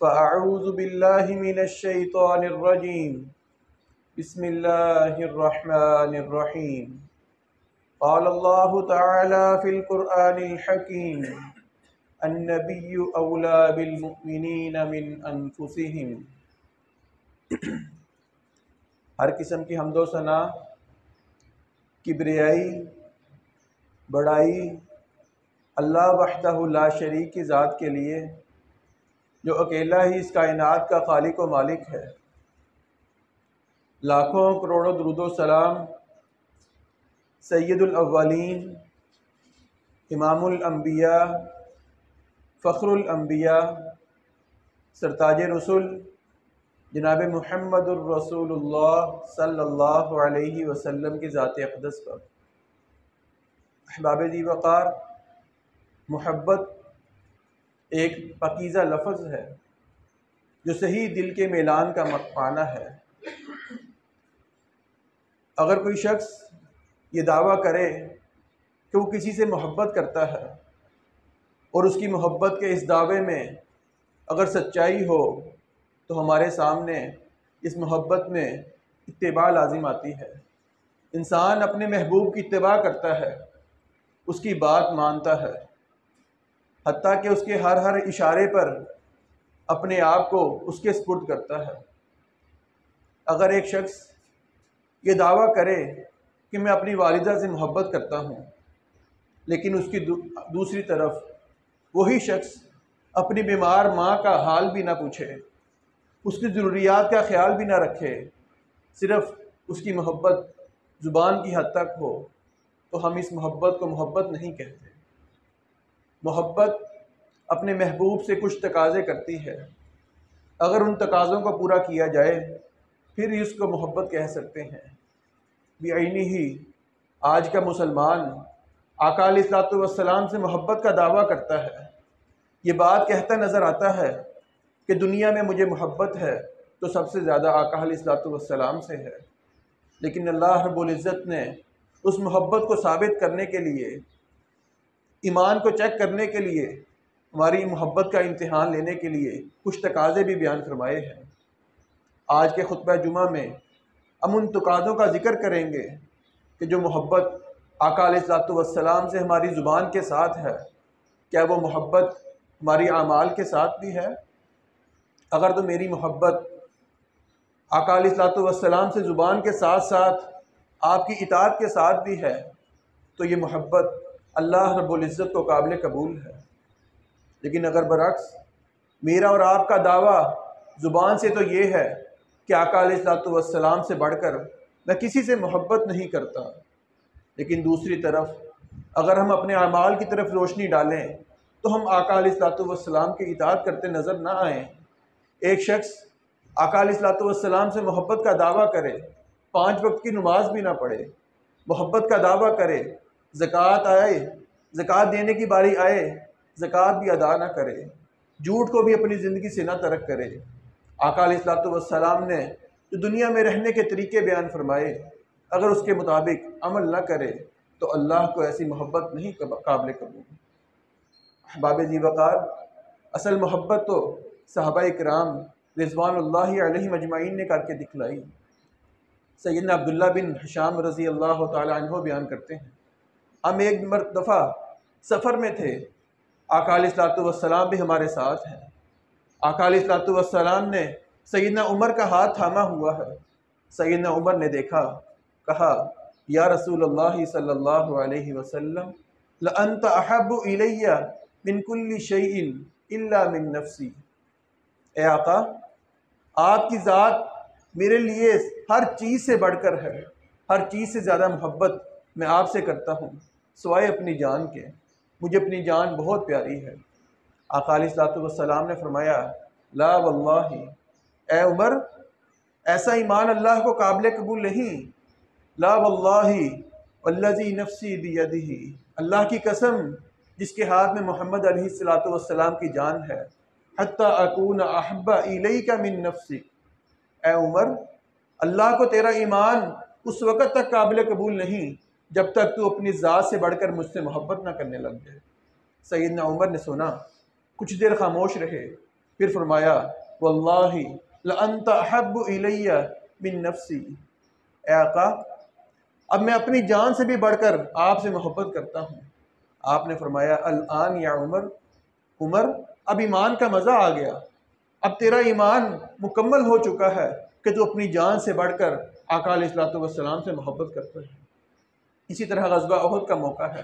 فأعوذ بالله من الشيطان الرجيم بسم الله الرحمن الرحيم قال الله تعالى في القرآن الحكيم النبي أولى بالمؤمنين من أنفسهم۔ ہر قسم کی حمد و ثنا، کبریائی، بڑائی اللہ وحدہ لا شریک کی ذات کے لیے، جو اکیلا ہی اس کائنات کا خالق و مالک ہے۔ لاکھوں کروڑوں درود و سلام سید الاولین، امام الانبیاء، فخر الانبیاء، سرتاج رسول جناب محمد الرسول اللہ صلی اللہ علیہ وسلم کی ذات اقدس پر۔ احباب ذی وقار، محبت ایک پاکیزہ لفظ ہے جو صحیح دل کے میلان کا معنی ہے۔ اگر کوئی شخص یہ دعویٰ کرے کہ وہ کسی سے محبت کرتا ہے اور اس کی محبت کے اس دعوے میں اگر سچائی ہو تو ہمارے سامنے اس محبت میں اتباع لازم آتی ہے۔ انسان اپنے محبوب کی اتباع کرتا ہے، اس کی بات مانتا ہے، حتیٰ کہ اس کے ہر اشارے پر اپنے آپ کو اس کے سپرد کرتا ہے۔ اگر ایک شخص یہ دعویٰ کرے کہ میں اپنی والدہ سے محبت کرتا ہوں، لیکن اس کی دوسری طرف وہی شخص اپنی بیمار ماں کا حال بھی نہ پوچھے، اس کی ضروریات کا خیال بھی نہ رکھے، صرف اس کی محبت زبان کی حد تک ہو، تو ہم اس محبت کو محبت نہیں کہتے۔ محبت اپنے محبوب سے کچھ تقاضے کرتی ہے، اگر ان تقاضوں کو پورا کیا جائے پھر ہی اس کو محبت کہہ سکتے ہیں۔ بعینی ہی آج کا مسلمان آقا علیہ الصلوۃ والسلام سے محبت کا دعویٰ کرتا ہے، یہ بات کہتا نظر آتا ہے کہ دنیا میں مجھے محبت ہے تو سب سے زیادہ آقا علیہ الصلوۃ والسلام سے ہے، لیکن اللہ رب العزت نے اس محبت کو ثابت کرنے کے لیے، ایمان کو چیک کرنے کے لیے، ہماری محبت کا امتحان لینے کے لیے کچھ تقاضے بھی بیان فرمائے ہیں۔ آج کے خطبہ جمعہ میں ہم ان تقاضوں کا ذکر کریں گے کہ جو محبت آقا علیہ الصلوۃ والسلام سے ہماری زبان کے ساتھ ہے، کیا وہ محبت ہماری اعمال کے ساتھ بھی ہے؟ اگر تو میری محبت آقا علیہ الصلوۃ والسلام سے زبان کے ساتھ ساتھ آپ کی اطاعت کے ساتھ بھی ہے تو یہ محبت اللہ رب العزت کو قابل قبول ہے۔ لیکن اگر برعکس میرا اور آپ کا دعویٰ زبان سے تو یہ ہے کہ آقا علیہ الصلوۃ والسلام سے بڑھ کر میں کسی سے محبت نہیں کرتا، لیکن دوسری طرف اگر ہم اپنے اعمال کی طرف روشنی ڈالیں تو ہم آقا علیہ الصلوۃ والسلام کی اطاعت کرتے نظر نہ آئیں۔ ایک شخص آقا علیہ الصلوۃ والسلام سے محبت کا دعویٰ کرے، 5 وقت کی نماز بھی نہ پڑھے، محبت کا دعویٰ کرے، زکوٰۃ دینے کی باری آئے زکوٰۃ بھی ادا نہ کرے، جھوٹ کو بھی اپنی زندگی سے نہ ترک کرے۔ آقا علیہ الصلوۃ والسلام نے جو دنیا میں رہنے کے طریقے بیان فرمائے، اگر اس کے مطابق عمل نہ کرے تو اللہ کو ایسی محبت نہیں قابل قبول۔ احباب ذی وقار، اصل محبت تو صحابہ کرام رضوان اللہ علیہم اجمعین نے کر کے دکھلائی۔ سیدنا عبداللہ بن حشام رضی اللہ تعالی عنہ بیان کرتے ہیں، ہم ایک دفعہ سفر میں تھے، آقا علیہ الصلوۃ والسلام بھی ہمارے ساتھ ہیں۔ آقا علیہ الصلوۃ والسلام نے سیدنا عمر کا ہاتھ تھاما ہوا ہے۔ سیدنا عمر نے دیکھا، کہا یا رسول اللہ صلی اللہ علیہ وسلم لأنت احب الی من کل شیء الا من نفسی، اے آقا آپ کی ذات میرے لیے ہر چیز سے بڑھ کر ہے، ہر چیز سے زیادہ محبت میں آپ سے کرتا ہوں سوائے اپنی جان کے، مجھے اپنی جان بہت پیاری ہے۔ آقا علیہ الصلوۃ والسلام نے فرمایا لا واللہ، اے عمر ایسا ایمان اللہ کو قابل قبول نہیں۔ لا واللہ والذی نفسی بیدہ، اللہ کی قسم جس کے ہاتھ میں محمد علیہ الصلوۃ والسلام کی جان ہے، حتی اکون احب الیک من نفسک، اے عمر اللہ کو تیرا ایمان اس وقت تک قابل قبول نہیں جب تک تو اپنی ذات سے بڑھ کر مجھ سے محبت نہ کرنے لگ جائے۔ سیدنا عمر نے سنا، کچھ دیر خاموش رہے، پھر فرمایا واللہ لانت احب الی من نفسی، اے آقا اب میں اپنی جان سے بھی بڑھ کر آپ سے محبت کرتا ہوں۔ آپ نے فرمایا الآن یا عمر، عمر اب ایمان کا مزہ آ گیا، اب تیرا ایمان مکمل ہو چکا ہے کہ تو اپنی جان سے بڑھ کر آقا علیہ الصلوۃ والسلام سے محبت کرتا ہے۔ اسی طرح غزوہ احد کا موقع ہے،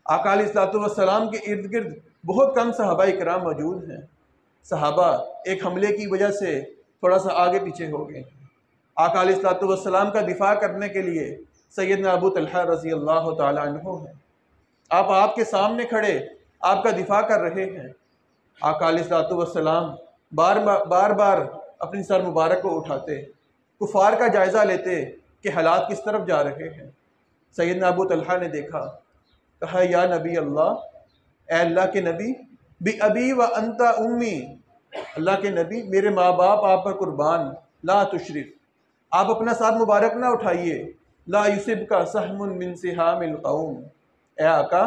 آقا علیہ الصلوۃ والسلام کے ارد گرد بہت کم صحابہ کرام موجود ہیں۔ صحابہ ایک حملے کی وجہ سے تھوڑا سا آگے پیچھے ہو گئے۔ آقا علیہ الصلوۃ والسلام کا دفاع کرنے کے لیے سیدنا ابو طلحہ رضی اللہ تعالی عنہ ہیں۔ آپ کے سامنے کھڑے آپ کا دفاع کر رہے ہیں۔ آقا علیہ الصلوۃ والسلام بار بار اپنی سر مبارک کو اٹھاتے، کفار کا جائزہ لیتے کہ حالات کس طرف جا رہے ہیں۔ سیدنا ابو طلحہ نے دیکھا، کہا یا نبی اللہ، اے اللہ کے نبی، بی ابی و انت امی، اللہ کے نبی میرے ماں باپ آپ پر قربان، لا تشرف، آپ اپنا ساتھ مبارک نہ اٹھائیے، لا یصب کا سہم من سہام القوم، اے آقا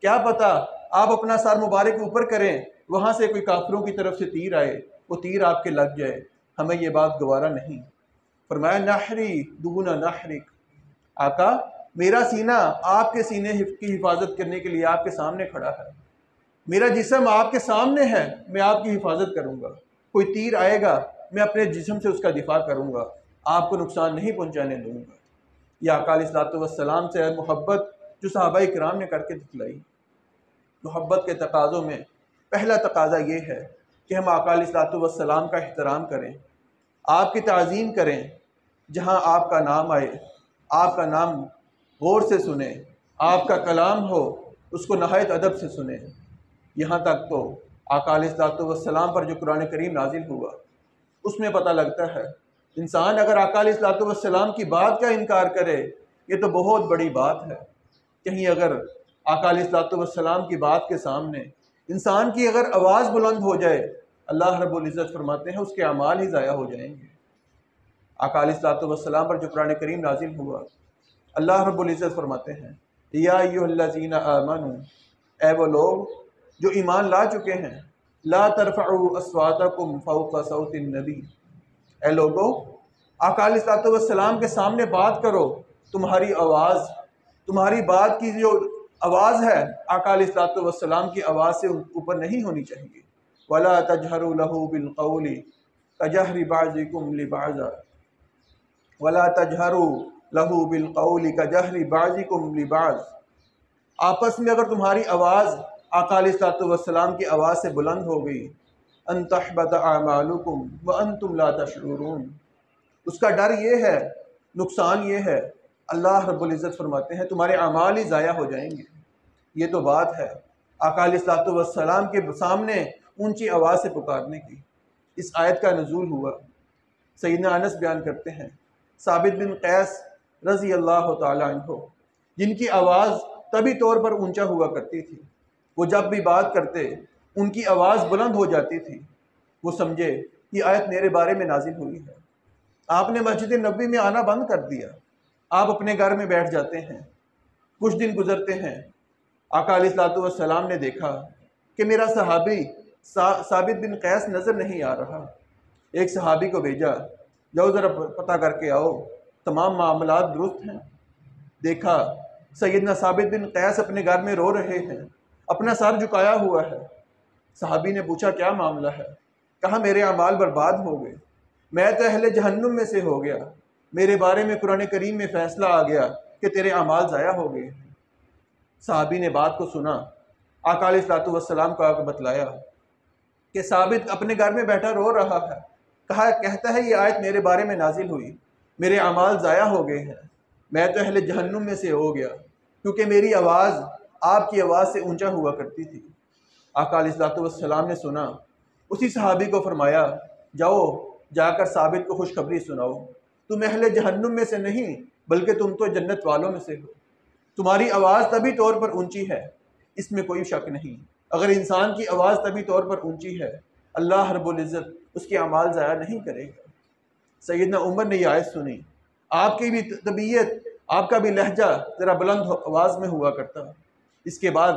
کیا پتہ آپ اپنا سر مبارک اوپر کریں، وہاں سے کوئی کافروں کی طرف سے تیر آئے، وہ تیر آپ کے لگ جائے، ہمیں یہ بات گوارا نہیں۔ فرمایا نحری دون نحرک، آقا میرا سینہ آپ کے سینے کی حفاظت کرنے کے لیے آپ کے سامنے کھڑا ہے، میرا جسم آپ کے سامنے ہے، میں آپ کی حفاظت کروں گا، کوئی تیر آئے گا میں اپنے جسم سے اس کا دفاع کروں گا، آپ کو نقصان نہیں پہنچانے دوں گا۔ یہ آقا علیہ الصلوۃ والسلام سے محبت جو صحابہ کرام نے کر کے دکھلائی۔ محبت کے تقاضوں میں پہلا تقاضا یہ ہے کہ ہم آقا علیہ الصلوۃ والسلام کا احترام کریں، آپ کی تعظیم کریں، جہاں آپ کا نام آئے آپ کا نام غور سے سنیں، آپ کا کلام ہو اس کو نہایت ادب سے سنیں۔ یہاں تک تو آقا علیہ الصلوۃ والسلام پر جو قرآن کریم نازل ہوا اس میں پتہ لگتا ہے انسان اگر آقا علیہ الصلوۃ والسلام کی بات کا انکار کرے یہ تو بہت بڑی بات ہے۔ کہیں اگر آقا علیہ الصلوۃ والسلام کی بات کے سامنے انسان کی اگر آواز بلند ہو جائے، اللہ رب العزت فرماتے ہیں اس کے اعمال ہی ضائع ہو جائیں گے۔ آقا علیہ الصلوۃ والسلام پر جو قرآن کریم نازل ہوا، اللہ رب العزت فرماتے ہیں یا ایھا الذین آمنوا، اے وہ لوگ جو ایمان لا چکے ہیں، لا ترفعوا اصواتکم فوق صوت النبی، اے لوگو آقا علیہ الصلوۃ والسلام کے سامنے بات کرو، تمہاری آواز، تمہاری بات کی جو آواز ہے آقا علیہ الصلوۃ والسلام کی آواز سے اوپر نہیں ہونی چاہیے۔ ولا تجہروا لہ بالقول کجہر بعضکم لبعض، ولا تجہروا لہ بالقول کجہر بعضکم لبعض، آپس میں اگر تمہاری آواز آقا علیہ الصلوۃ والسلام کی آواز سے بلند ہو گئی، ان تحبط اعمالکم وانتم لا تشعرون، اس کا ڈر یہ ہے، نقصان یہ ہے، اللہ رب العزت فرماتے ہیں تمہارے اعمال ہی ضائع ہو جائیں گے۔ یہ تو بات ہے آقا علیہ الصلوۃ والسلام کے سامنے اونچی آواز سے پکارنے کی۔ اس آیت کا نزول ہوا، سیدنا انس بیان کرتے ہیں ثابت بن قیس رضی اللہ تعالی عنہ، جن کی آواز طبی طور پر اونچا ہوا کرتی تھی، وہ جب بھی بات کرتے ان کی آواز بلند ہو جاتی تھی، وہ سمجھے یہ آیت میرے بارے میں نازل ہوئی ہے۔ آپ نے مسجد نبوی میں آنا بند کر دیا، آپ اپنے گھر میں بیٹھ جاتے ہیں، کچھ دن گزرتے ہیں، آقا علیہ الصلوۃ والسلام نے دیکھا کہ میرا صحابی ثابت بن قیس نظر نہیں آ رہا، ایک صحابی کو بھیجا، جاؤ ذرا پتہ کر کے آؤ تمام معاملات درست ہیں۔ دیکھا سیدنا ثابت بن قیس اپنے گھر میں رو رہے ہیں، اپنا سر جھکایا ہوا ہے۔ صحابی نے پوچھا کیا معاملہ ہے؟ کہا میرے اعمال برباد ہو گئے، میں تو اہل جہنم میں سے ہو گیا، میرے بارے میں قرآن کریم میں فیصلہ آ گیا کہ تیرے اعمال ضائع ہو گئے۔ صحابی نے بات کو سنا، آقا علیہ الصلوۃ والسلام کو آ کے بتلایا کہ ثابت اپنے گھر میں بیٹھا رو رہا ہے، کہتا ہے یہ آیت میرے بارے میں نازل ہوئی، میرے اعمال ضائع ہو گئے ہیں، میں تو اہل جہنم میں سے ہو گیا کیونکہ میری آواز آپ کی آواز سے اونچا ہوا کرتی تھی۔ آقا علیہ الصلوۃ والسلام نے سنا، اسی صحابی کو فرمایا جاؤ جا کر ثابت کو خوشخبری سناؤ، تم اہل جہنم میں سے نہیں بلکہ تم تو جنت والوں میں سے ہو، تمہاری آواز طبی طور پر اونچی ہے، اس میں کوئی شک نہیں۔ اگر انسان کی آواز طبی طور پر اونچی ہے اللہ رب العزت اس کے اعمال ضائع نہیں کرے گا۔ سیدنا عمر نے یہ آیت سنی، آپ کی بھی طبیعت، آپ کا بھی لہجہ ذرا بلند آواز میں ہوا کرتا۔ اس کے بعد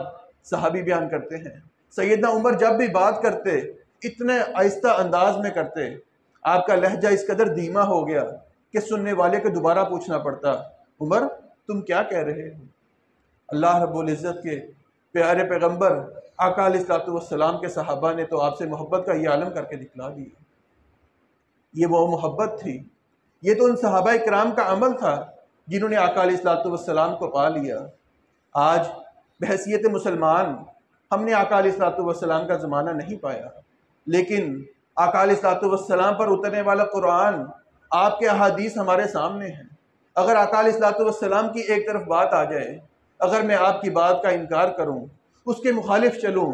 صحابی بیان کرتے ہیں سیدنا عمر جب بھی بات کرتے اتنے آہستہ انداز میں کرتے، آپ کا لہجہ اس قدر دھیما ہو گیا کہ سننے والے کو دوبارہ پوچھنا پڑتا، عمر تم کیا کہہ رہے ہو؟ اللہ رب العزت کے پیارے پیغمبر آقا علیہ الصلوۃ والسلام کے صحابہ نے تو آپ سے محبت کا یہ عالم کر کے دکھلا دیا۔ یہ وہ محبت تھی، یہ تو ان صحابہ کرام کا عمل تھا جنہوں نے آقا علیہ الصلوۃ والسلام کو پا لیا۔ آج بحیثیت مسلمان ہم نے آقا علیہ الصلوۃ والسلام کا زمانہ نہیں پایا، لیکن آقا علیہ الصلوۃ والسلام پر اترنے والا قرآن، آپ کے احادیث ہمارے سامنے ہیں۔ اگر آقا علیہ الصلوۃ والسلام کی ایک طرف بات آ جائے، اگر میں آپ کی بات کا انکار کروں، اس کے مخالف چلوں،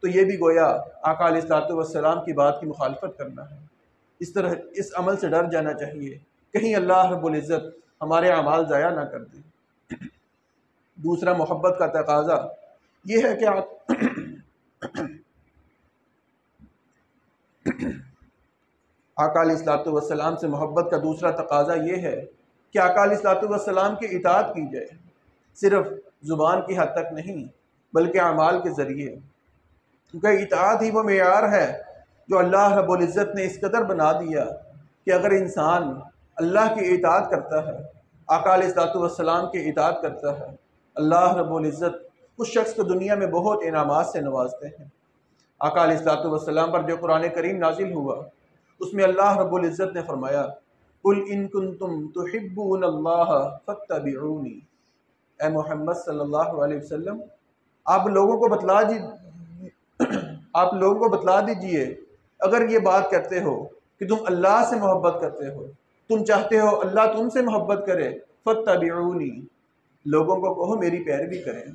تو یہ بھی گویا آقا علیہ الصلوۃ والسلام کی بات کی مخالفت کرنا ہے۔ اس طرح اس عمل سے ڈر جانا چاہیے، کہیں اللہ رب العزت ہمارے اعمال ضائع نہ کر دے۔ دوسرا محبت کا تقاضا یہ ہے کہ آقا علیہ الصلوۃ والسلام سے محبت کا دوسرا تقاضا یہ ہے کہ آقا علیہ الصلوۃ والسلام کی اطاعت کی جائے، صرف زبان کی حد تک نہیں بلکہ اعمال کے ذریعے، کیونکہ اطاعت ہی وہ معیار ہے جو اللہ رب العزت نے اس قدر بنا دیا کہ اگر انسان اللہ کی اطاعت کرتا ہے، آقا علیہ الصلوۃ والسلام کی اطاعت کرتا ہے، اللہ رب العزت اس شخص کو دنیا میں بہت انعامات سے نوازتے ہیں۔ آقا علیہ الصلوۃ والسلام پر جو قرآن کریم نازل ہوا، اس میں اللہ رب العزت نے فرمایا، قُلْ إِن كُنتُمْ تُحِبُّونَ اللَّهَ فَاتَّبِعُونِي، اے محمد صلی اللہ علیہ وسلم آپ لوگوں کو بتلا دیجئے اگر یہ بات کرتے ہو کہ تم اللہ سے محبت کرتے ہو، تم چاہتے ہو اللہ تم سے محبت کرے، فَاتَّبِعُونِی، لوگوں کو کہو میری پیروی کریں۔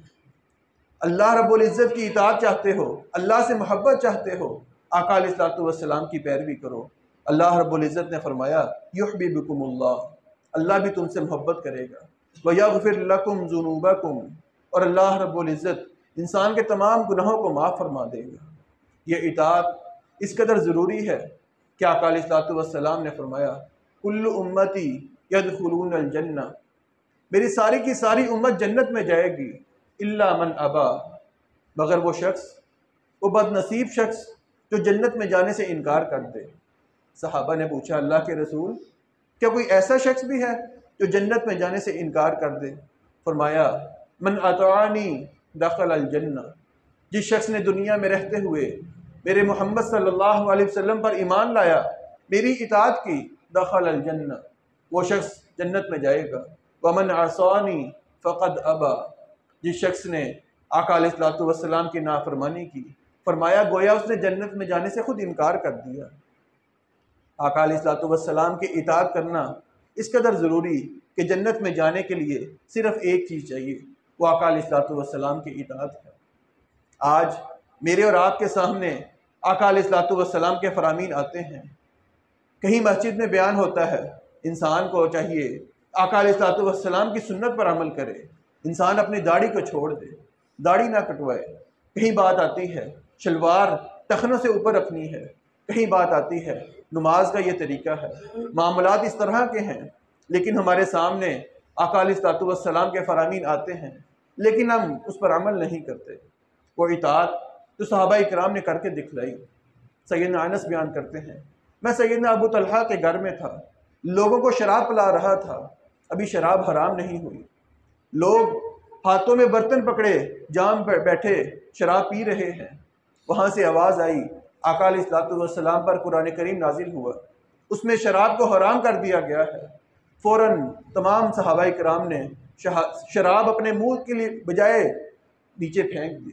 اللہ رب العزت کی اطاعت چاہتے ہو، اللہ سے محبت چاہتے ہو، آقا علیہ الصلوۃ والسلام کی پیروی کرو۔ اللہ رب العزت نے فرمایا، یحببکم اللہ، اللہ بھی تم سے محبت کرے گا، وَيَغْفِرْ لَكُمْ ذُنُوبَكُمْ، اور اللہ رب العزت انسان کے تمام گناہوں کو معاف فرما دے گا۔ یہ اطاعت اس قدر ضروری ہے کہ آقا علیہ الصلوۃ والسلام نے فرمایا، کل امتی یدخلون الجنہ، میری ساری کی ساری امت جنت میں جائے گی، الا من ابا، مگر وہ شخص، وہ بد نصیب شخص جو جنت میں جانے سے انکار کر دے۔ صحابہ نے پوچھا، اللہ کے رسول کیا کوئی ایسا شخص بھی ہے جو جنت میں جانے سے انکار کر دے؟ فرمایا، من اطاعنی دخل الجنہ، جس شخص نے دنیا میں رہتے ہوئے میرے محمد صلی اللہ علیہ وسلم پر ایمان لایا، میری اطاعت کی، دخل الجنہ، وہ شخص جنت میں جائے گا۔ ومن عصانی فقد ابا، جس شخص نے آقا علیہ الصلوۃ والسلام کی نافرمانی کی، فرمایا گویا اس نے جنت میں جانے سے خود انکار کر دیا۔ آقا علیہ الصلوۃ والسلام کی اطاعت کرنا اس قدر ضروری کہ جنت میں جانے کے لیے صرف ایک چیز چاہیے، وہ آقا علیہ الصلوۃ والسلام کی اطاعت ہے۔ آج میرے اور آپ کے سامنے آقا علیہ الصلوۃ والسلام کے فرامین آتے ہیں، کہیں مسجد میں بیان ہوتا ہے، انسان کو چاہیے آقا علیہ الصلوۃ والسلام کی سنت پر عمل کرے، انسان اپنی داڑھی کو چھوڑ دے، داڑھی نہ کٹوائے۔ کہیں بات آتی ہے شلوار ٹخنوں سے اوپر رکھنی ہے، کہیں بات آتی ہے نماز کا یہ طریقہ ہے، معاملات اس طرح کے ہیں، لیکن ہمارے سامنے آقا علیہ الصلوۃ والسلام کے فرامین آتے ہیں، لیکن ہم اس پر عمل نہیں کرتے۔ وہ اطاعت جو صحابہ اکرام نے کر کے دکھلائی، سیدنا انس بیان کرتے ہیں، میں سیدنا ابو طلحہ کے گھر میں تھا، لوگوں کو شراب پلا رہا تھا، ابھی شراب حرام نہیں ہوئی، لوگ ہاتھوں میں برتن پکڑے جام پر بیٹھے شراب پی رہے ہیں، وہاں سے آواز آئی، آقا علیہ الصلوۃ والسلام پر قرآن کریم نازل ہوا، اس میں شراب کو حرام کر دیا گیا ہے۔ فوراً تمام صحابہ کرام نے شراب اپنے منہ کے لیے بجائے نیچے پھینک دی،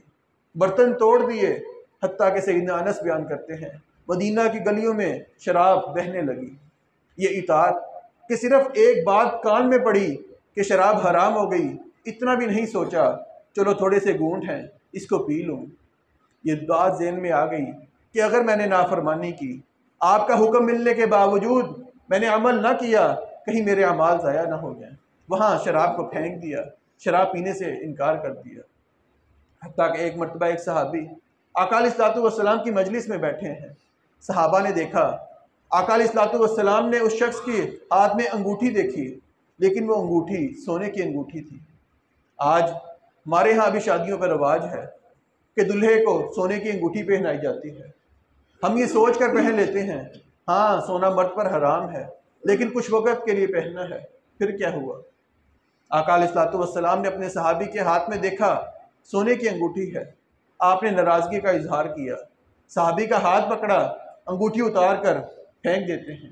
برتن توڑ دیے، حتیٰ کہ سیدنا انس بیان کرتے ہیں مدینہ کی گلیوں میں شراب بہنے لگی۔ یہ اطاعت کہ صرف ایک بات کان میں پڑی کہ شراب حرام ہو گئی، اتنا بھی نہیں سوچا چلو تھوڑے سے گھونٹ ہیں اس کو پی لوں۔ یہ بات ذہن میں آ گئی کہ اگر میں نے نافرمانی کی، آپ کا حکم ملنے کے باوجود میں نے عمل نہ کیا، کہیں میرے اعمال ضائع نہ ہو جائیں، وہاں شراب کو پھینک دیا، شراب پینے سے انکار کر دیا۔ حتیٰ کہ ایک مرتبہ ایک صحابی آقا علیہ الصلوۃ والسلام کی مجلس میں بیٹھے ہیں، صحابہ نے دیکھا آقا علیہ الصلوۃ والسلام نے اس شخص کے ہاتھ میں انگوٹھی دیکھی، لیکن وہ انگوٹھی سونے کی انگوٹھی تھی۔ آج ہمارے ہاں بھی شادیوں کا رواج ہے کہ دلہے کو سونے کی انگوٹھی پہنائی جاتی ہے، ہم یہ سوچ کر پہن لیتے ہیں ہاں سونا مرد پر حرام ہے، لیکن کچھ وقت کے لیے پہننا ہے، پھر کیا ہوا؟ آقا علیہ الصلوۃ والسلام نے اپنے صحابی کے ہاتھ میں دیکھا سونے کی انگوٹھی ہے، آپ نے ناراضگی کا اظہار کیا، صحابی کا ہاتھ پکڑا، انگوٹھی اتار کر پھینک دیتے ہیں۔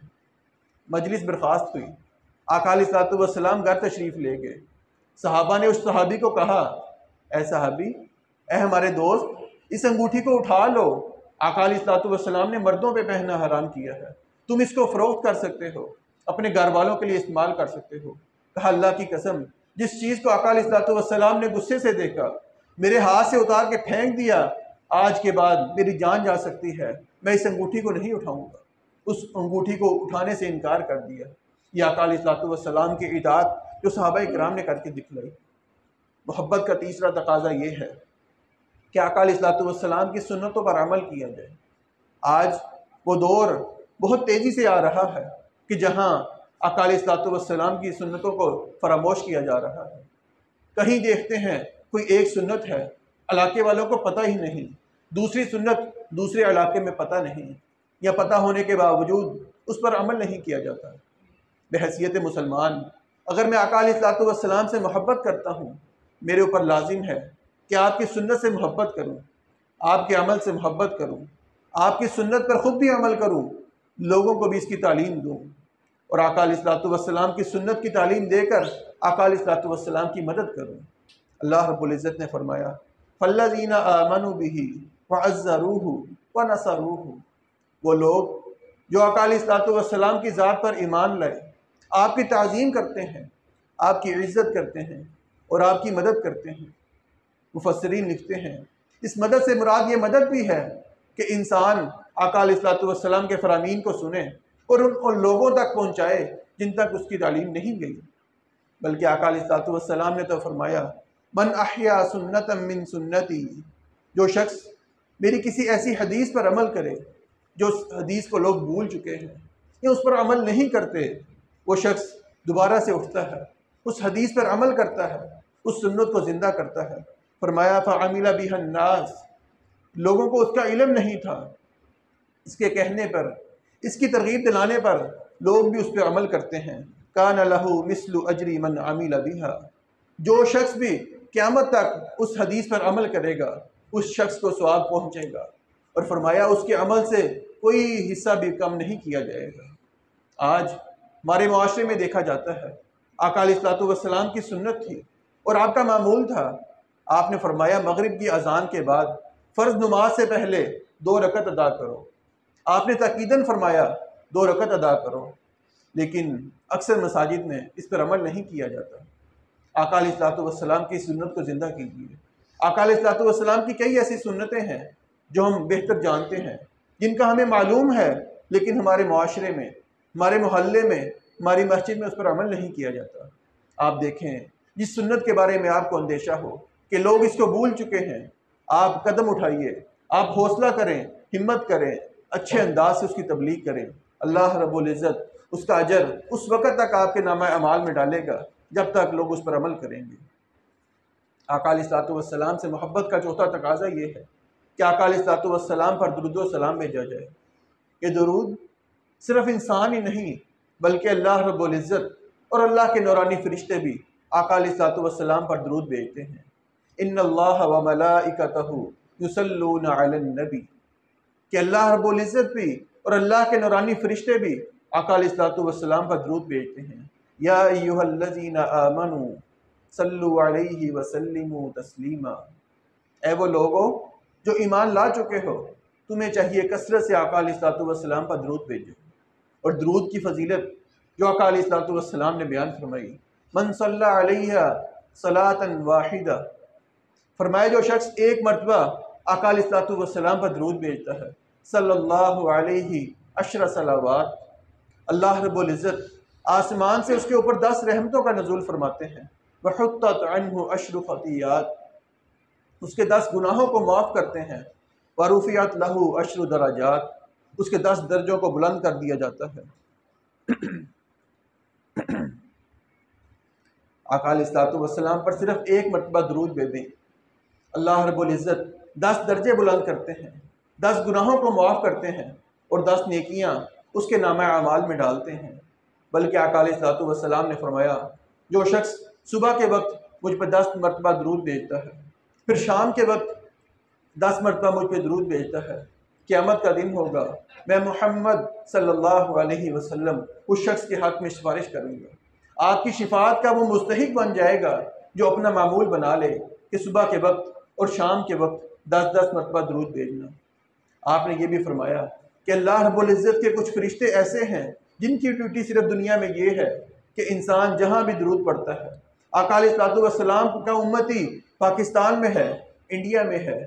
مجلس برخاست ہوئی، آقا علیہ الصلوۃ والسلام گھر تشریف لے گئے۔ صحابہ نے اس صحابی کو کہا، اے صحابی، اے ہمارے دوست، اس انگوٹھی کو اٹھا لو، آقا علیہ الصلوۃ والسلام نے مردوں پہ پہننا حرام کیا ہے، تم اس کو فروخت کر سکتے ہو، اپنے گھر والوں کے لیے استعمال کر سکتے ہو۔ کہا اللہ کی قسم، جس چیز کو آقا علیہ الصلوۃ والسلام نے غصے سے دیکھا، میرے ہاتھ سے اتار کے پھینک دیا، آج کے بعد میری جان جا سکتی ہے، میں اس انگوٹھی کو نہیں اٹھاؤں گا۔ اس انگوٹھی کو اٹھانے سے انکار کر دیا۔ یہ آقا علیہ الصلوۃ والسلام کی اطاعت جو صحابہ کرام نے کر کے دکھلائی۔ محبت کا تیسرا تقاضا یہ ہے کہ آقا علیہ الصلوۃ والسلام کی سنتوں پر عمل کیا جائے۔ آج وہ دور بہت تیزی سے آ رہا ہے کہ جہاں آقا علیہ الصلوۃ والسلام کی سنتوں کو فراموش کیا جا رہا ہے۔ کہیں دیکھتے ہیں کوئی ایک سنت ہے، علاقے والوں کو پتہ ہی نہیں، دوسری سنت دوسرے علاقے میں پتہ نہیں، یا پتہ ہونے کے باوجود اس پر عمل نہیں کیا جاتا۔ بحیثیت مسلمان اگر میں آقا علیہ الصلوۃ والسلام سے محبت کرتا ہوں، میرے اوپر لازم ہے کہ آپ کی سنت سے محبت کروں، آپ کے عمل سے محبت کروں، آپ کی سنت پر خود بھی عمل کروں، لوگوں کو بھی اس کی تعلیم دوں، اور آقا علیہ الصلوۃ والسلام کی سنت کی تعلیم دے کر آقا علیہ الصلوۃ والسلام کی مدد کروں۔ اللہ رب العزت نے فرمایا فَالَّذِينَ آمَنُوا بِهِ وَعَزَّرُوهُ وَنَصَرُوهُ، وہ لوگ جو آقا علیہ الصلوۃ والسلام کی ذات پر ایمان لائے، آپ کی تعظیم کرتے ہیں، آپ کی عزت کرتے ہیں اور آپ کی مدد کرتے ہیں۔ مفسرین لکھتے ہیں اس مدد سے مراد یہ مدد بھی ہے کہ انسان آقا علیہ الصلوۃ والسلام کے فرامین کو سنے اور ان لوگوں تک پہنچائے جن تک اس کی تعلیم نہیں گئی۔ بلکہ آقا علیہ الصلوۃ والسلام نے تو فرمایا من احیا سنتا من سنتی، جو شخص میری کسی ایسی حدیث پر عمل کرے جو حدیث کو لوگ بھول چکے ہیں یا اس پر عمل نہیں کرتے، وہ شخص دوبارہ سے اٹھتا ہے، اس حدیث پر عمل کرتا ہے، اس سنت کو زندہ کرتا ہے۔ فرمایا فعمل بها الناس، لوگوں کو اس کا علم نہیں تھا، اس کے کہنے پر، اس کی ترغیب دلانے پر لوگ بھی اس پہ عمل کرتے ہیں۔ کان لہ مثل اجر من عمل بها، جو شخص بھی قیامت تک اس حدیث پر عمل کرے گا اس شخص کو ثواب پہنچے گا، اور فرمایا اس کے عمل سے کوئی حصہ بھی کم نہیں کیا جائے گا۔ آج ہمارے معاشرے میں دیکھا جاتا ہے آقا علیہ الصلوۃ والسلام کی سنت تھی اور آپ کا معمول تھا، آپ نے فرمایا مغرب کی اذان کے بعد فرض نماز سے پہلے 2 رکعت ادا کرو، آپ نے تاکیداً فرمایا 2 رکعت ادا کرو، لیکن اکثر مساجد میں اس پر عمل نہیں کیا جاتا۔ آقا علیہ الصلوۃ والسلام کی سنت کو زندہ کیجیے۔ آقا علیہ الصلوۃ والسلام کی کئی ایسی سنتیں ہیں جو ہم بہتر جانتے ہیں، جن کا ہمیں معلوم ہے، لیکن ہمارے معاشرے میں، ہمارے محلے میں، ہماری مسجد میں اس پر عمل نہیں کیا جاتا۔ آپ دیکھیں جس سنت کے بارے میں آپ کو اندیشہ ہو کہ لوگ اس کو بھول چکے ہیں، آپ قدم اٹھائیے، آپ حوصلہ کریں، ہمت کریں، اچھے انداز سے اس کی تبلیغ کریں۔ اللہ رب العزت اس کا اجر اس وقت تک آپ کے نامہ اعمال میں ڈالے گا جب تک لوگ اس پر عمل کریں گے۔ آقا علیہ الصلوۃ والسلام سے محبت کا چوتھا تقاضا یہ ہے کہ آقا علیہ الصلوۃ والسلام پر درود و سلام بھیجا جائے۔ یہ درود صرف انسان ہی نہیں بلکہ اللہ رب العزت اور اللہ کے نورانی فرشتے بھی آقا علیہ الصلوۃ والسلام پر درود بھیجتے ہیں۔ ان اللہ و ملائکتہ یصلون علی النبی، کہ اللہ رب العزت بھی اور اللہ کے نورانی فرشتے بھی آقا علیہ الصلوۃ والسلام پر درود بھیجتے ہیں۔ یا ایھا الذین آمنوا صلوا علیہ وسلموا تسلیما، اے وہ لوگوں جو ایمان لا چکے ہو، تمہیں چاہیے کثرت سے آقا علیہ الصلوۃ والسلام پر درود بھیجو۔ اور درود کی فضیلت جو آقا علیہ الصلوۃ والسلام نے بیان فرمائی، من صلی علیہ صلاۃ واحدہ، فرمایا جو شخص ایک مرتبہ آقا علیہ الصلوۃ والسلام پر درود بھیجتا ہے، صلی اللہ علیہ عشر صلوات، اللہ رب العزت آسمان سے اس کے اوپر 10 رحمتوں کا نزول فرماتے ہیں۔ وحطت عنہ عشر خطیئات، اس کے 10 گناہوں کو معاف کرتے ہیں۔ ورفعت لہ عشر درجات، اس کے 10 درجوں کو بلند کر دیا جاتا ہے۔ آقا علیہ الصلوۃ والسلام پر صرف ایک مرتبہ درود بھیجیں، اللہ رب العزت 10 درجے بلند کرتے ہیں۔ 10 گناہوں کو معاف کرتے ہیں اور 10 نیکیاں اس کے نامہ اعمال میں ڈالتے ہیں۔ بلکہ آقا علیہ الصلوۃ والسلام نے فرمایا جو شخص صبح کے وقت مجھ پہ 10 مرتبہ درود بھیجتا ہے، پھر شام کے وقت 10 مرتبہ مجھ پہ درود بھیجتا ہے، قیامت کا دن ہوگا میں محمد صلی اللہ علیہ وسلم اس شخص کے حق میں سفارش کروں گا۔ آپ کی شفاعت کا وہ مستحق بن جائے گا جو اپنا معمول بنا لے کہ صبح کے وقت اور شام کے وقت 10 مرتبہ درود بھیجنا۔ آپ نے یہ بھی فرمایا کہ اللہ رب العزت کے کچھ فرشتے ایسے ہیں جن کی ڈیوٹی صرف دنیا میں یہ ہے کہ انسان جہاں بھی درود پڑھتا ہے، آقا علیہ الصلوۃ والسلام کا امتی پاکستان میں ہے، انڈیا میں ہے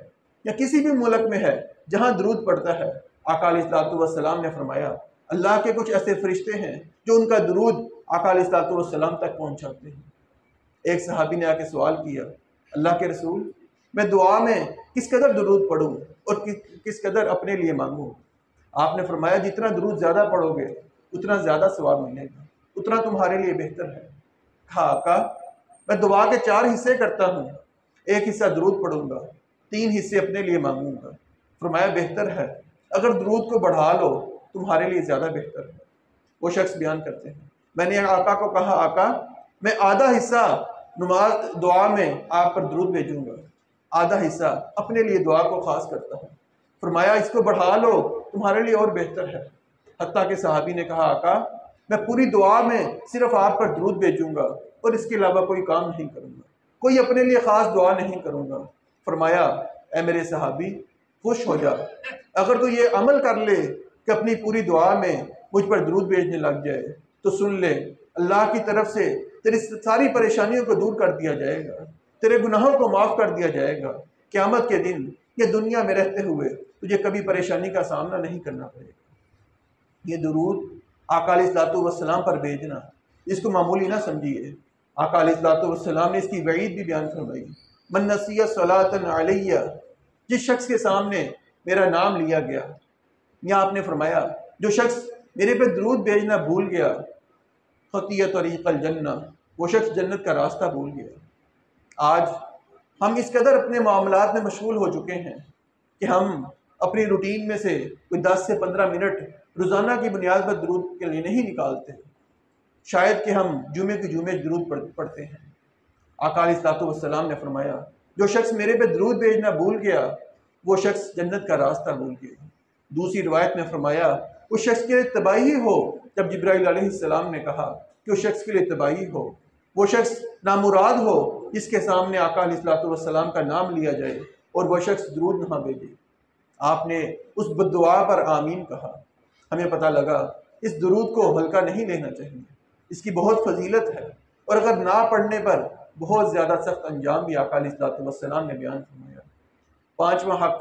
یا کسی بھی ملک میں ہے، جہاں درود پڑھتا ہے، آقا علیہ الصلوۃ والسلام نے فرمایا اللہ کے کچھ ایسے فرشتے ہیں جو ان کا درود آقا علیہ الصلوۃ والسلام تک پہنچاتے ہیں۔ ایک صحابی نے آ کے سوال کیا اللہ کے رسول میں دعا میں کس قدر درود پڑھوں اور کس قدر اپنے لیے مانگوں؟ آپ نے فرمایا جتنا درود زیادہ پڑھو گے اتنا زیادہ ثواب ملے گا، اتنا تمہارے لیے بہتر ہے۔ کہا آقا میں دعا کے 4 حصے کرتا ہوں، ایک حصہ درود پڑھوں گا، 3 حصے اپنے لیے مانگوں گا۔ فرمایا بہتر ہے اگر درود کو بڑھا لو تمہارے لیے زیادہ بہتر ہے۔ وہ شخص بیان کرتے ہیں میں نے آقا کو کہا آقا میں آدھا حصہ نماز دعا میں آپ پر درود بھیجوں گا، آدھا حصہ اپنے لیے دعا کو خاص کرتا ہوں۔ فرمایا اس کو بڑھا لو تمہارے لیے اور بہتر ہے۔ حتیٰ کہ صحابی نے کہا آقا میں پوری دعا میں صرف آپ پر درود بھیجوں گا اور اس کے علاوہ کوئی کام نہیں کروں گا، کوئی اپنے لیے خاص دعا نہیں کروں گا۔ فرمایا اے میرے صحابی خوش ہو جا، اگر تو یہ عمل کر لے کہ اپنی پوری دعا میں مجھ پر درود بھیجنے لگ جائے تو سن لے اللہ کی طرف سے تیری ساری پریشانیوں کو دور کر دیا جائے گا، تیرے گناہوں کو معاف کر دیا جائے گا۔ قیامت کے دن یہ دنیا میں رہتے ہوئے تجھے کبھی پریشانی کا سامنا نہیں کرنا پڑے گا۔ یہ درود آقا علیہ الصلوۃ والسلام پر بھیجنا اس کو معمولی نہ سمجھیے۔ آقا علیہ الصلوۃ والسلام نے اس کی وعید بھی بیان فرمائی من نسی صلاۃ علیہ، جس شخص کے سامنے میرا نام لیا گیا، یا آپ نے فرمایا جو شخص میرے پہ درود بھیجنا بھول گیا خطی طریق الجنہ، وہ شخص جنت کا راستہ بھول گیا۔ آج ہم اس قدر اپنے معاملات میں مشغول ہو چکے ہیں کہ ہم اپنی روٹین میں سے کوئی 10 سے 15 منٹ روزانہ کی بنیاد پر درود کے لیے نہیں نکالتے، شاید کہ ہم جمعے کی جمعے درود پڑھتے ہیں۔ آقا علیہ الصلوۃ والسلام نے فرمایا جو شخص میرے پہ درود بھیجنا بھول گیا وہ شخص جنت کا راستہ بھول گیا۔ دوسری روایت میں فرمایا اس شخص کے لیے تباہی ہو، جب جبرائیل علیہ السلام نے کہا کہ اس شخص کے لیے تباہی ہو، وہ شخص نامراد ہو جس کے سامنے آقا علیہ الصلوۃ والسلام کا نام لیا جائے اور وہ شخص درود نہ بھیجے۔ آپ نے اس بددعا پر آمین کہا۔ ہمیں پتہ لگا اس درود کو ہلکا نہیں لینا چاہیے، اس کی بہت فضیلت ہے، اور اگر نہ پڑھنے پر بہت زیادہ سخت انجام بھی آقا علیہ الصلوۃ والسلام نے بیان فرمایا۔ 5واں حق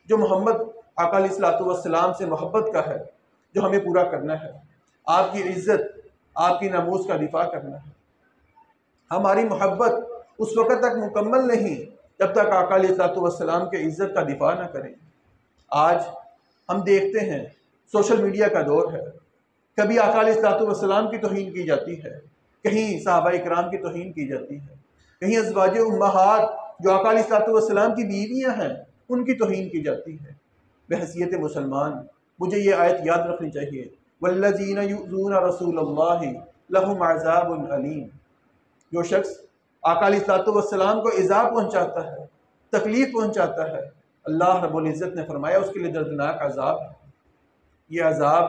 جو محمد آقا علیہ الصلوۃ والسلام سے محبت کا ہے، جو ہمیں پورا کرنا ہے، آپ کی عزت آپ کی ناموس کا دفاع کرنا ہے۔ ہماری محبت اس وقت تک مکمل نہیں جب تک آقا علیہ الصلوۃ والسلام کے عزت کا دفاع نہ کریں۔ آج ہم دیکھتے ہیں سوشل میڈیا کا دور ہے، کبھی آقا علیہ الصلوۃ والسلام کی توہین کی جاتی ہے، کہیں صحابہ اکرام کی توہین کی جاتی ہے، کہیں ازواج امہات جو آقا علیہ الصلوۃ والسلام کی بیویاں ہیں ان کی توہین کی جاتی ہے۔ بحیثیت مسلمان مجھے یہ آیت یاد رکھنی چاہیے والذین یؤذون رسول اللہ لہم عذاب علیم۔ جو شخص آقا علیہ الصلوۃ والسلام کو ایذا پہنچاتا ہے، تکلیف پہنچاتا ہے، اللہ رب العزت نے فرمایا اس کے لیے دردناک عذاب ہے۔ یہ عذاب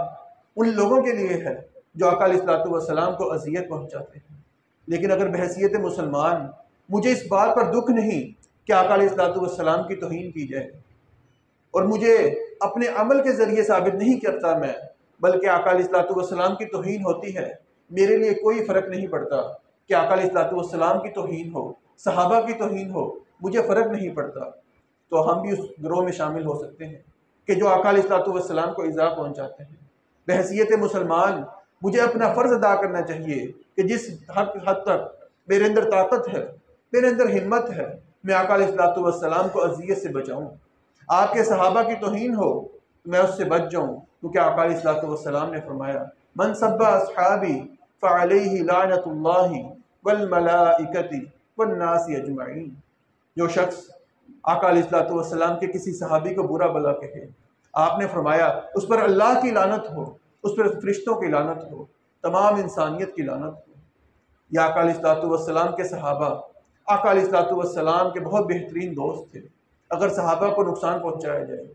ان لوگوں کے لیے ہے جو آقا علیہ الصلوۃ والسلام کو اذیت پہنچاتے ہیں۔ لیکن اگر بحیثیت مسلمان مجھے اس بات پر دکھ نہیں کہ آقا علیہ الصلوۃ والسلام کی توہین کی جائے، اور مجھے اپنے عمل کے ذریعے ثابت نہیں کرتا میں، بلکہ آقا علیہ الصلوۃ والسلام کی توہین ہوتی ہے، میرے لیے کوئی فرق نہیں پڑتا کہ آقا علیہ الصلوۃ والسلام کی توہین ہو، صحابہ کی توہین ہو، مجھے فرق نہیں پڑتا، تو ہم بھی اس گروہ میں شامل ہو سکتے ہیں کہ جو آقا علیہ الصلوۃ والسلام کو ایذا پہنچاتے ہیں۔ بحیثیت مسلمان مجھے اپنا فرض ادا کرنا چاہیے کہ جس حد تک میرے اندر طاقت ہے، میرے اندر ہمت ہے، میں آقا علیہ الصلوۃ والسلام کو اذیت سے بچاؤں۔ آپ کے صحابہ کی توہین ہو تو میں اس سے بچ جاؤں، کیونکہ آقا علیہ الصلوۃ والسلام نے فرمایا من سب اصحابی فعلیہ لعنۃ اللہ والملائکۃ والناس اجمعین۔ جو شخص آقا علیہ الصلوۃ والسلام کے کسی صحابی کو برا بلا کہے، آپ نے فرمایا اس پر اللہ کی لعنت ہو، اس پر فرشتوں کی لعنت ہو، تمام انسانیت کی لعنت ہو۔ یہ آقا علیہ الصلوۃ والسلام کے صحابہ آقا علیہ الصلوۃ والسلام کے بہت بہترین دوست تھے۔ اگر صحابہ کو نقصان پہنچایا جائے،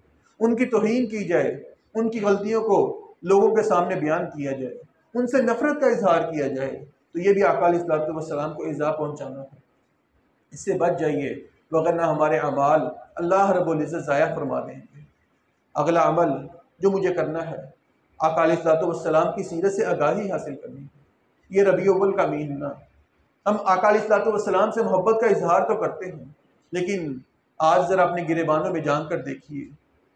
ان کی توہین کی جائے، ان کی غلطیوں کو لوگوں کے سامنے بیان کیا جائے، ان سے نفرت کا اظہار کیا جائے، تو یہ بھی آقا علیہ الصلوۃ والسلام کو ایذا پہنچانا ہے۔ اس سے بچ جائیے، وگرنہ ہمارے اعمال اللہ رب العزت ضائع فرما دیں گے۔ اگلا عمل جو مجھے کرنا ہے، آقا علیہ الصلوۃ والسلام کی سیرت سے آگاہی حاصل کرنی ہے۔ یہ ربیع الاول کا مہینہ، ہم آقا علیہ الصلوۃ والسلام سے محبت کا اظہار تو کرتے ہیں، لیکن آج ذرا اپنے گریبانوں میں جان کر دیکھیے،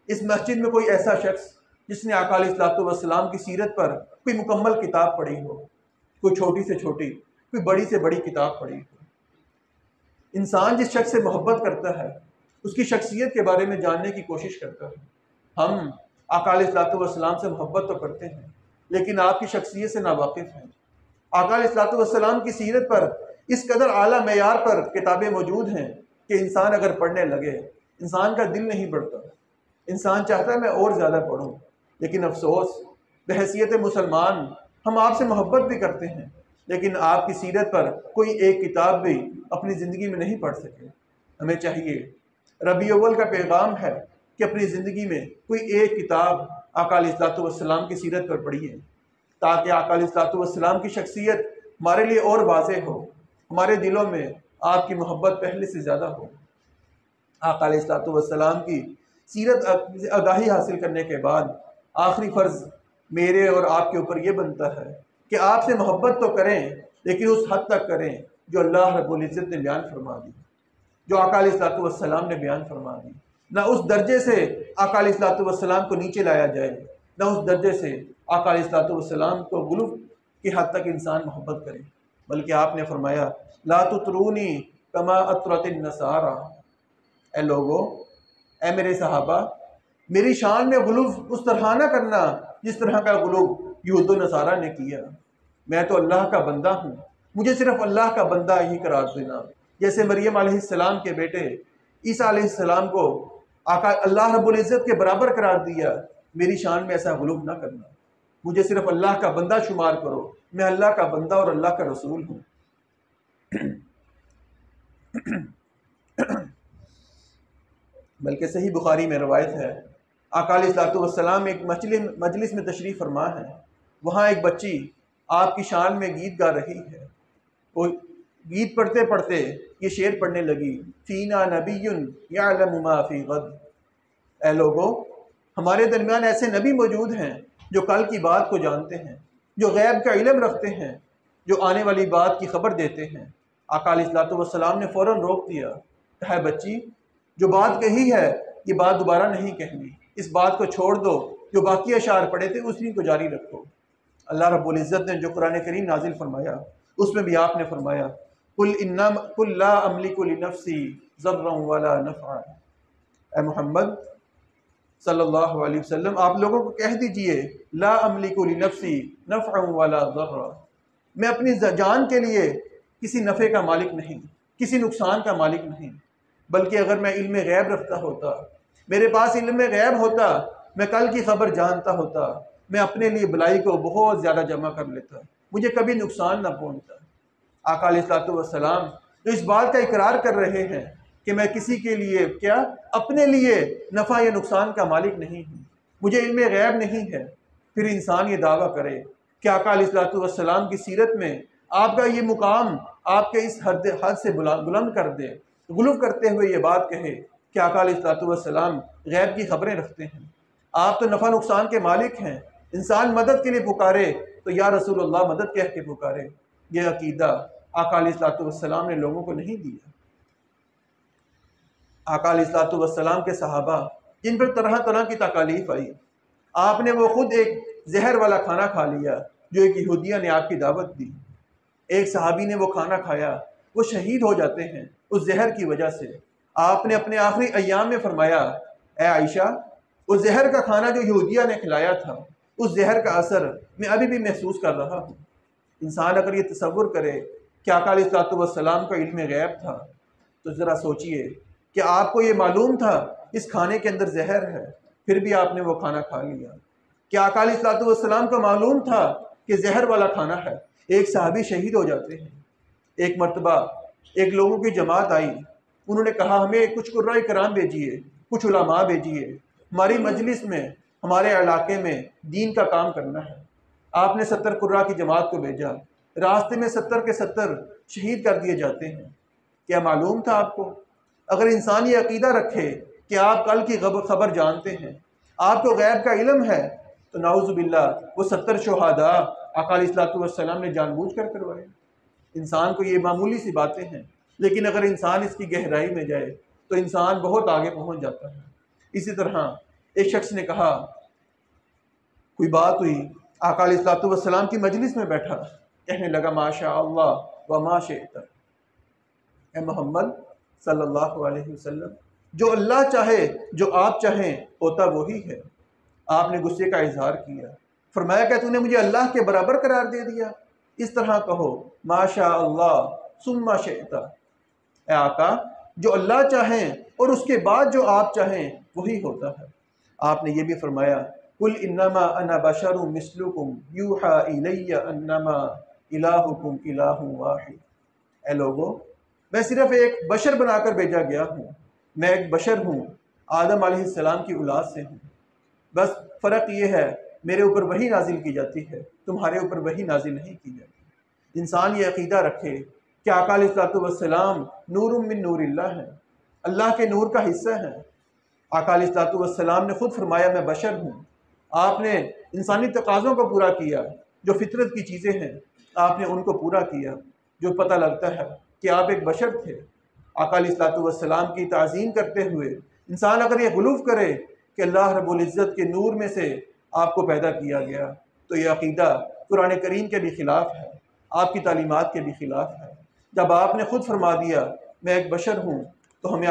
اس مسجد میں کوئی ایسا شخص جس نے آقا علیہ الصلوۃ والسلام کی سیرت پر کوئی مکمل کتاب پڑھی ہو، کوئی چھوٹی سے چھوٹی، کوئی بڑی سے بڑی کتاب پڑھی ہو۔ انسان جس شخص سے محبت کرتا ہے، اس کی شخصیت کے بارے میں جاننے کی کوشش کرتا ہے۔ ہم آقا علیہ الصلوۃ والسلام سے محبت تو کرتے ہیں، لیکن آپ کی شخصیت سے ناواقف ہیں۔ آقا علیہ الصلوۃ والسلام کی سیرت پر اس قدر اعلیٰ معیار پر کتابیں موجود ہیں کہ انسان اگر پڑھنے لگے، انسان کا دل نہیں بڑھتا، انسان چاہتا ہے میں اور زیادہ پڑھوں، لیکن افسوس بحیثیت مسلمان ہم آپ سے محبت بھی کرتے ہیں، لیکن آپ کی سیرت پر کوئی ایک کتاب بھی اپنی زندگی میں نہیں پڑھ سکے۔ ہمیں چاہیے، ربیع الاول کا پیغام ہے کہ اپنی زندگی میں کوئی ایک کتاب آقا علیہ الصلوۃ والسلام کی سیرت پر پڑھیے، تاکہ آقا علیہ الصلوۃ والسلام کی شخصیت ہمارے لیے اور واضح ہو، ہمارے دلوں میں آپ کی محبت پہلے سے زیادہ ہو۔ آقا علیہ الصلوۃ والسلام کی سیرت آگاہی حاصل کرنے کے بعد آخری فرض میرے اور آپ کے اوپر یہ بنتا ہے کہ آپ سے محبت تو کریں، لیکن اس حد تک کریں جو اللہ رب العزت نے بیان فرما دی، جو آقا علیہ الصلوۃ والسلام نے بیان فرما دی۔ نہ اس درجے سے آقا علیہ الصلوۃ والسلام کو نیچے لایا جائے، نہ اس درجے سے آقا علیہ الصلوۃ والسلام کو غلو کی حد تک انسان محبت کرے، بلکہ آپ نے فرمایا لا تطرونی کما اطرت النصارى، اے لوگو، اے میرے صحابہ، میری شان میں غلو اس طرح نہ کرنا جس طرح کا غلو یہود و نصارہ نے کیا۔ میں تو اللہ کا بندہ ہوں، مجھے صرف اللہ کا بندہ ہی قرار دینا۔ جیسے مریم علیہ السلام کے بیٹے عیسیٰ علیہ السلام کو آقا اللہ رب العزت کے برابر قرار دیا، میری شان میں ایسا غلو نہ کرنا، مجھے صرف اللہ کا بندہ شمار کرو، میں اللہ کا بندہ اور اللہ کا رسول ہوں۔ بلکہ صحیح بخاری میں روایت ہے، آقا علیہ الصلوۃ والسلام ایک مجلس میں تشریف فرما ہے، وہاں ایک بچی آپ کی شان میں گیت گا رہی ہے۔ وہ گیت پڑھتے پڑھتے یہ شعر پڑھنے لگی، فینا نبی یعلم ما فی غد، اے لوگو، ہمارے درمیان ایسے نبی موجود ہیں جو کل کی بات کو جانتے ہیں، جو غیب کا علم رکھتے ہیں، جو آنے والی بات کی خبر دیتے ہیں۔ آقا علیہ الصلوۃ والسلام نے فوراً روک دیا، کہا بچی، جو بات کہی ہے یہ بات دوبارہ نہیں کہنی، اس بات کو چھوڑ دو، جو باقی اشعار پڑھے تھے اسی کو جاری رکھو۔ اللہ رب العزت نے جو قرآن کریم نازل فرمایا، اس میں بھی آپ نے فرمایا قل لا املک لنفسی ضرا ولا نفعا، اے محمد صلی اللہ علیہ وسلم، آپ لوگوں کو کہہ دیجئے لا املک لنفسی نفعا ولا ضرا، میں اپنی جان کے لیے کسی نفع کا مالک نہیں، کسی نقصان کا مالک نہیں، بلکہ اگر میں علم غیب رکھتا ہوتا، میرے پاس علم غیب ہوتا، میں کل کی خبر جانتا ہوتا، میں اپنے لیے بلائی کو بہت زیادہ جمع کر لیتا، مجھے کبھی نقصان نہ پہنچتا۔ آقا علیہ الصلوۃ والسلام جو اس بات کا اقرار کر رہے ہیں کہ میں کسی کے لیے کیا اپنے لیے نفع یا نقصان کا مالک نہیں ہوں، مجھے علم غیب نہیں ہے، پھر انسان یہ دعویٰ کرے کہ آقا علیہ الصلوۃ والسلام کی سیرت میں آپ کا یہ مقام آپ کے اس حد سے بلند کر دے، غلو کرتے ہوئے یہ بات کہے کہ آقا علیہ الصلوۃ والسلام غیب کی خبریں رکھتے ہیں، آپ تو نفع نقصان کے مالک ہیں، انسان مدد کے لیے پکارے تو یا رسول اللہ مدد کہہ کے پکارے۔ یہ عقیدہ آقا علیہ الصلوۃ والسلام نے لوگوں کو نہیں دیا۔ آقا علیہ الصلوۃ والسلام کے صحابہ جن پر طرح طرح کی تکالیف آئی، آپ نے وہ خود ایک زہر والا کھانا کھا لیا جو ایک یہودیہ نے آپ کی دعوت دی۔ ایک صحابی نے وہ کھانا کھایا، وہ شہید ہو جاتے ہیں اس زہر کی وجہ سے۔ آپ نے اپنے آخری ایام میں فرمایا، اے عائشہ، اس زہر کا کھانا جو یہودیہ نے کھلایا تھا، اس زہر کا اثر میں ابھی بھی محسوس کر رہا ہوں۔ انسان اگر یہ تصور کرے کہ آقا علیہ الصلوۃ والسلام کا علم غیب تھا، تو ذرا سوچئے کہ آپ کو یہ معلوم تھا اس کھانے کے اندر زہر ہے، پھر بھی آپ نے وہ کھانا کھا لیا؟ کیا آقا علیہ الصلوۃ والسلام کو معلوم تھا کہ زہر والا کھانا ہے؟ ایک صحابی شہید ہو جاتے ہیں۔ ایک مرتبہ ایک لوگوں کی جماعت آئی، انہوں نے کہا ہمیں کچھ قراء کرام بھیجیے، کچھ علماء بھیجیے، ہماری مجلس میں، ہمارے علاقے میں دین کا کام کرنا ہے۔ آپ نے 70 قراء کی جماعت کو بھیجا، راستے میں 70 کے 70 شہید کر دیے جاتے ہیں۔ کیا معلوم تھا آپ کو؟ اگر انسان یہ عقیدہ رکھے کہ آپ کل کی خبر جانتے ہیں، آپ کو غیب کا علم ہے، تو نعوذ باللہ وہ 70 شہداء آقا علیہ الصلوۃ والسلام نے جان بوجھ کر کروائے۔ انسان کو یہ معمولی سی باتیں ہیں، لیکن اگر انسان اس کی گہرائی میں جائے تو انسان بہت آگے پہنچ جاتا ہے۔ اسی طرح ایک شخص نے کہا، کوئی بات ہوئی، آقا علیہ الصلوۃ والسلام کی مجلس میں بیٹھا، کہنے لگا ما شاء اللہ و ما شئت۔ اے محمد صلی اللہ علیہ وسلم، جو اللہ چاہے، جو آپ چاہیں، ہوتا وہی ہے۔ آپ نے غصے کا اظہار کیا، فرمایا کہ تو نے مجھے اللہ کے برابر قرار دے دیا؟ اس طرح کہو ما شاء اللہ ثم ما شئت۔ اے آقا، جو اللہ چاہیں اور اس کے بعد جو آپ چاہیں وہی ہوتا ہے۔ آپ نے یہ بھی فرمایا قل انما انا بشر مثلکم یوحی الی انما الہکم الہ واحد۔ اے لوگو، میں صرف ایک بشر بنا کر بھیجا گیا ہوں، میں ایک بشر ہوں، آدم علیہ السلام کی اولاد سے ہوں، بس فرق یہ ہے میرے اوپر وحی نازل کی جاتی ہے، تمہارے اوپر وحی نازل نہیں کی جاتی۔ انسان یہ عقیدہ رکھے کہ آقا علیہ الصلوۃ والسلام نور من نور اللہ ہے، اللہ کے نور کا حصہ ہے۔ آقا علیہ الصلوۃ والسلام نے خود فرمایا میں بشر ہوں۔ آپ نے انسانی تقاضوں کو پورا کیا، جو فطرت کی چیزیں ہیں آپ نے ان کو پورا کیا، جو پتہ لگتا ہے کہ آپ ایک بشر تھے۔ آقا علیہ الصلوۃ والسلام کی تعظیم کرتے ہوئے انسان اگر یہ غلوف کرے کہ اللہ رب العزت کے نور میں سے آپ کو پیدا کیا گیا، تو یہ عقیدہ قرآن کریم کے بھی خلاف ہے، آپ کی تعلیمات کے بھی خلاف ہے۔ جب آپ نے خود فرما دیا میں ایک بشر ہوں، تو ہمیں